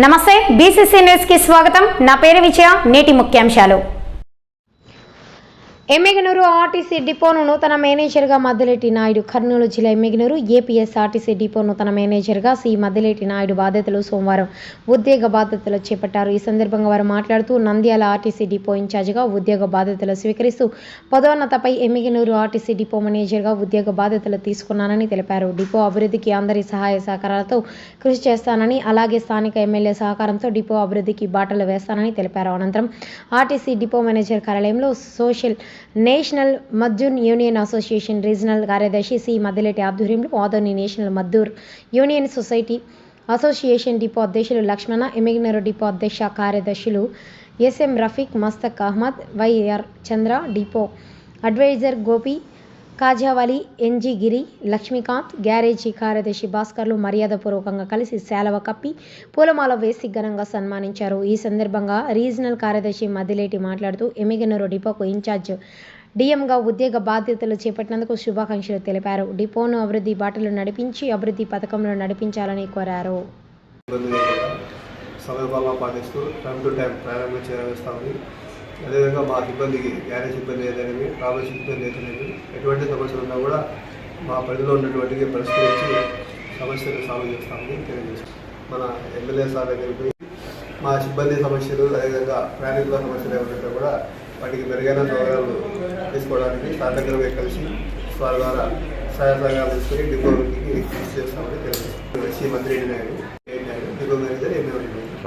నమస్తే BCC news కి స్వాగతం. నా పేరు విజయ. నేటి ముఖ్యాంశాలు. ఎమ్మిగనూరు ఆర్టీసీ డిపోను నూతన మేనేజర్గా మద్దిలేటి నాయుడు. కర్నూలు జిల్లా ఎమ్మిగనూరు ఏపీఎస్ ఆర్టీసీ డిపో నూతన మేనేజర్గా సి మద్దిలేటి నాయుడు బాధ్యతలు సోమవారం ఉద్యోగ బాధ్యతలు చేపట్టారు. ఈ సందర్భంగా వారు మాట్లాడుతూ నంద్యాల ఆర్టీసీ డిపో ఇన్ఛార్జిగా ఉద్యోగ బాధ్యతలు స్వీకరిస్తూ పదోన్నతపై ఎమ్మిగనూరు ఆర్టీసీ డిపో మేనేజర్గా ఉద్యోగ బాధ్యతలు తీసుకున్నానని తెలిపారు. డిపో అభివృద్ధికి అందరి సహాయ సహకారాలతో కృషి చేస్తానని, అలాగే స్థానిక ఎమ్మెల్యే సహకారంతో డిపో అభివృద్ధికి బాటలు వేస్తానని తెలిపారు. అనంతరం ఆర్టీసీ డిపో మేనేజర్ కార్యాలయంలో social national Mazdoor union association regional కార్యదర్శి సి మద్దిలేటి ఆధ్వర్యంలో Adoni national Mazdoor union society association depot అధ్యక్షులు లక్ష్మణ, ఎమ్మిగనూరు డిపో అధ్యక్ష కార్యదర్శులు SM Rafiq, Mastak Ahmed, YR Chandra, depot adviser Gopi, Kajavali, NG Giri, Lakshmikant, garage కార్యదర్శి భాస్కర్లు మర్యాదపూర్వకంగా కలిసి శాలువ కప్పి పూలమాల వేసి ఘనంగా సన్మానించారు. ఈ సందర్భంగా రీజనల్ కార్యదర్శి మద్దిలేటి మాట్లాడుతూ ఎమ్మిగనూరు డిపోకు ఇన్ఛార్జ్ డిఎంగా ఉద్యోగ బాధ్యతలు చేపట్టినందుకు శుభాకాంక్షలు తెలిపారు. డిపోను అభివృద్ధి బాటలు నడిపించి అభివృద్ధి పథకంలో నడిపించాలని కోరారు. అదేవిధంగా మా సిబ్బందికి గ్యారేజ్ సిబ్బంది ఏదైనా ట్రావెల్ సిబ్బంది ఏదైనా ఎటువంటి సమస్యలు ఉన్నా కూడా మా పరిధిలో ఉన్నటువంటి పరిష్కరించి సమస్యలు సాల్వ్ చేస్తామని తెలియజేస్తాం. మన ఎమ్మెల్యే సార్ దగ్గరికి మా సిబ్బంది సమస్యలు, అదేవిధంగా ప్రయాణికుల సమస్యలు ఏమంటే కూడా వాటికి మెరుగైన సౌకర్యాలు తీసుకోవడానికి సార్ దగ్గర కలిసి వారి ద్వారా సహాయ సహకారాలు తీసుకొని డిపోకి కృషి చేస్తామని తెలియజేస్తాం. సి మద్దిలేటి నాయుడు.